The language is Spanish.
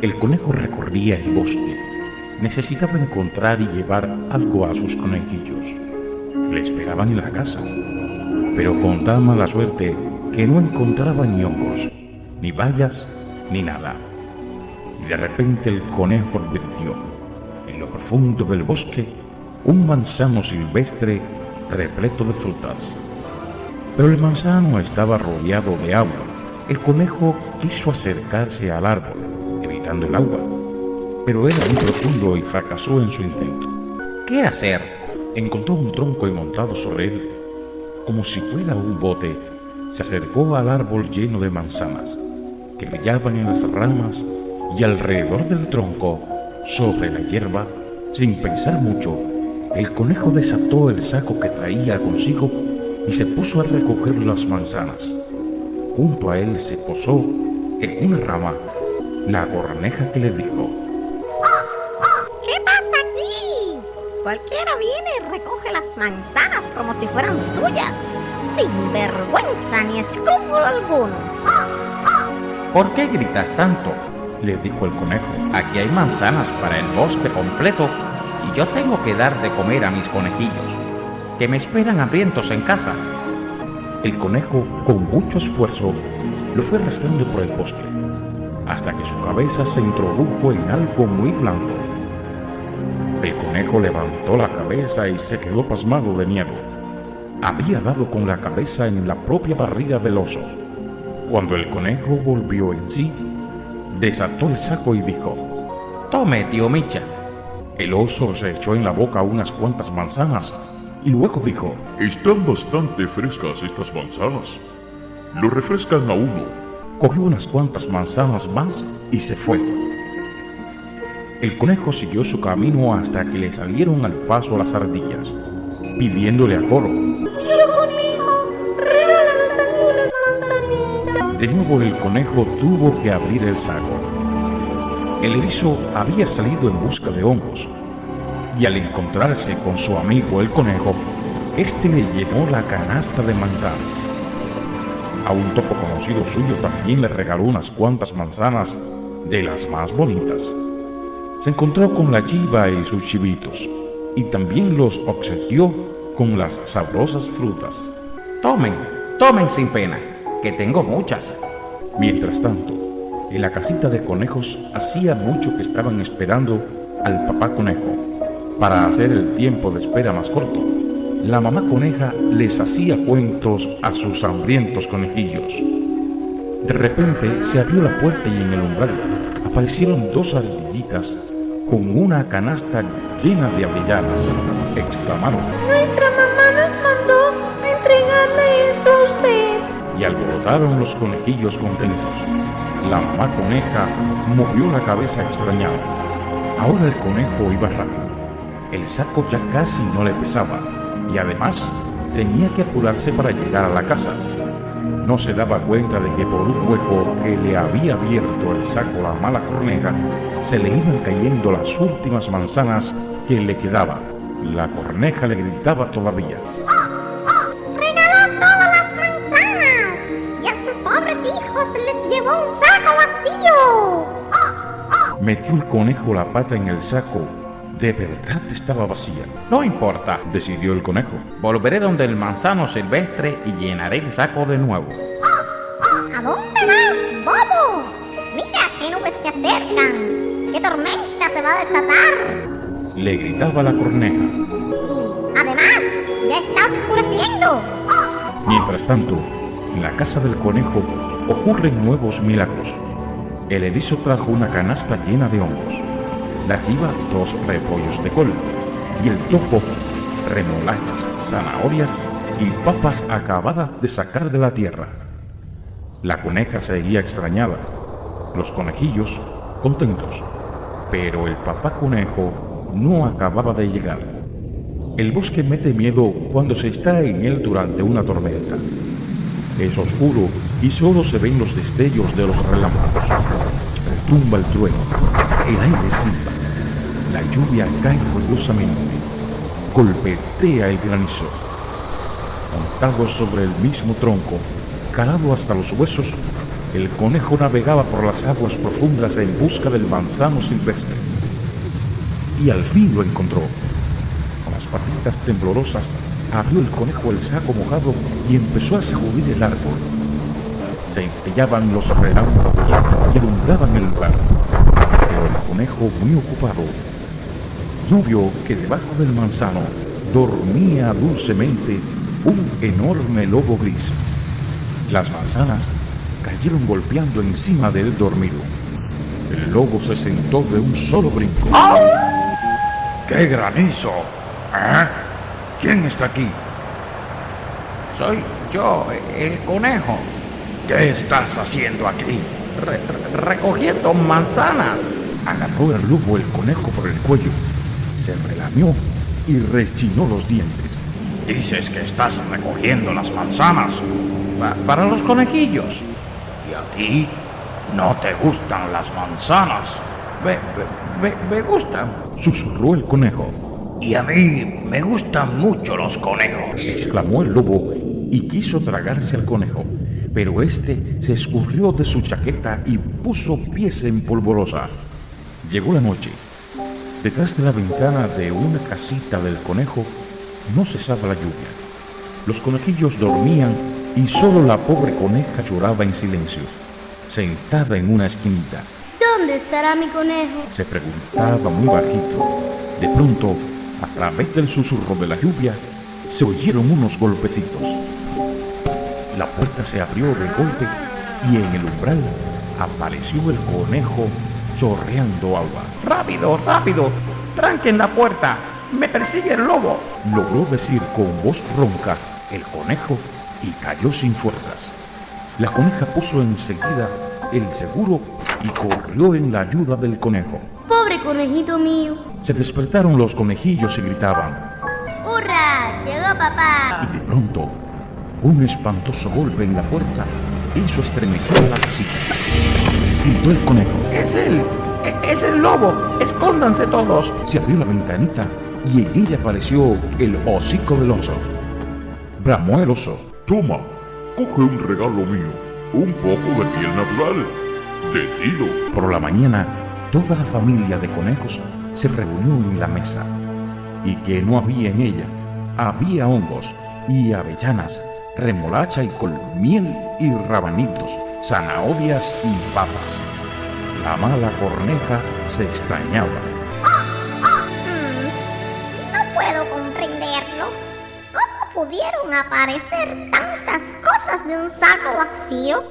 El conejo recorría el bosque. Necesitaba encontrar y llevar algo a sus conejillos, que le esperaban en la casa, pero con tan mala suerte que no encontraba ni hongos, ni bayas, ni nada. Y de repente el conejo advirtió, en lo profundo del bosque, un manzano silvestre repleto de frutas. Pero el manzano estaba rodeado de agua. El conejo quiso acercarse al árbol, evitando el agua, pero era muy profundo y fracasó en su intento. ¿Qué hacer? Encontró un tronco y montado sobre él, como si fuera un bote, se acercó al árbol lleno de manzanas, que brillaban en las ramas, y alrededor del tronco, sobre la hierba, sin pensar mucho, el conejo desató el saco que traía consigo y se puso a recoger las manzanas. Junto a él se posó, en una rama, la corneja que le dijo: ¿Qué pasa aquí? Cualquiera viene y recoge las manzanas como si fueran suyas, sin vergüenza ni escrúpulo alguno. ¿Por qué gritas tanto? Le dijo el conejo. Aquí hay manzanas para el bosque completo y yo tengo que dar de comer a mis conejillos, que me esperan hambrientos en casa. El conejo, con mucho esfuerzo, lo fue arrastrando por el bosque, hasta que su cabeza se introdujo en algo muy blando. El conejo levantó la cabeza y se quedó pasmado de miedo. Había dado con la cabeza en la propia barriga del oso. Cuando el conejo volvió en sí, desató el saco y dijo: Tome, tío Micha. El oso se echó en la boca unas cuantas manzanas y luego dijo: Están bastante frescas estas manzanas. Lo refrescan a uno. Cogió unas cuantas manzanas más y se fue. El conejo siguió su camino hasta que le salieron al paso las ardillas, pidiéndole a coro: ¡Tío conejo, regálanos algunas manzanitas! De nuevo el conejo tuvo que abrir el saco. El erizo había salido en busca de hongos, y al encontrarse con su amigo el conejo, este le llenó la canasta de manzanas. A un topo conocido suyo también le regaló unas cuantas manzanas de las más bonitas. Se encontró con la chiva y sus chivitos, y también los obsequió con las sabrosas frutas. Tomen, tomen sin pena, que tengo muchas. Mientras tanto, en la casita de conejos hacía mucho que estaban esperando al papá conejo. Para hacer el tiempo de espera más corto, la mamá coneja les hacía cuentos a sus hambrientos conejillos. De repente se abrió la puerta y en el umbral aparecieron dos ardillitas con una canasta llena de avellanas. Exclamaron: Nuestra mamá nos mandó entregarle esto a usted. Y alborotaron los conejillos contentos. La mamá coneja movió la cabeza extrañada. Ahora el conejo iba rápido. El saco ya casi no le pesaba y además tenía que apurarse para llegar a la casa. No se daba cuenta de que por un hueco que le había abierto el saco la mala corneja, se le iban cayendo las últimas manzanas que le quedaban. La corneja le gritaba todavía: ¡Regaló todas las manzanas! ¡Y a sus pobres hijos les llevó un saco vacío! Metió el conejo la pata en el saco. De verdad estaba vacía. No importa, decidió el conejo. Volveré donde el manzano silvestre y llenaré el saco de nuevo. ¿A dónde vas, bobo? Mira qué nubes se acercan. ¡Qué tormenta se va a desatar! Le gritaba la corneja. Y además, ya está oscureciendo. Mientras tanto, en la casa del conejo ocurren nuevos milagros. El erizo trajo una canasta llena de hongos, la chiva 2 repollos de col y el topo remolachas, zanahorias y papas acabadas de sacar de la tierra. La coneja seguía extrañada, los conejillos contentos, pero el papá conejo no acababa de llegar. El bosque mete miedo cuando se está en él durante una tormenta. Es oscuro y solo se ven los destellos de los relámpagos. Retumba el trueno, el aire silba, la lluvia cae ruidosamente, golpetea el granizo. Montado sobre el mismo tronco, calado hasta los huesos, el conejo navegaba por las aguas profundas en busca del manzano silvestre. Y al fin lo encontró. Con las patitas temblorosas, abrió el conejo el saco mojado y empezó a sacudir el árbol. Centellaban los relámpagos y alumbraban el lugar. Pero el conejo, muy ocupado, no vio que debajo del manzano dormía dulcemente un enorme lobo gris. Las manzanas cayeron golpeando encima del dormido. El lobo se sentó de un solo brinco. ¡Qué granizo! ¿Eh? ¿Quién está aquí? Soy yo, el conejo, ¿Qué estás haciendo aquí? recogiendo manzanas. Agarró al lobo el conejo por el cuello, se relamió y rechinó los dientes. Dices que estás recogiendo las manzanas. Para los conejillos. ¿Y a ti no te gustan las manzanas? Me gustan. Susurró el conejo. Y a mí me gustan mucho los conejos. Exclamó el lobo y quiso tragarse al conejo, pero este se escurrió de su chaqueta y puso pies en polvorosa. Llegó la noche. Detrás de la ventana de una casita del conejo no cesaba la lluvia. Los conejillos dormían y solo la pobre coneja lloraba en silencio, sentada en una esquinita. ¿Dónde estará mi conejo? Se preguntaba muy bajito. De pronto, a través del susurro de la lluvia, se oyeron unos golpecitos. La puerta se abrió de golpe y en el umbral apareció el conejo chorreando agua. ¡Rápido, rápido! ¡Tranquen la puerta! ¡Me persigue el lobo! Logró decir con voz ronca el conejo y cayó sin fuerzas. La coneja puso enseguida el seguro y corrió en la ayuda del conejo. Pobre conejito mío. Se despertaron los conejillos y gritaban. ¡Hurra! ¡Llegó papá! Y de pronto, un espantoso golpe en la puerta hizo estremecer la casita. Gritó el conejo. ¡Es él! ¡Es el lobo! ¡Escóndanse todos! Se abrió la ventanita y en ella apareció el hocico del oso. Bramó el oso. Toma, coge un regalo mío, un poco de piel natural, de tilo. Por la mañana, toda la familia de conejos se reunió en la mesa. Y que no había en ella, había hongos y avellanas, remolacha y col, miel y rabanitos, zanahorias y papas. La mala corneja se extrañaba. No puedo comprenderlo. ¿Cómo pudieron aparecer tantas cosas de un saco vacío?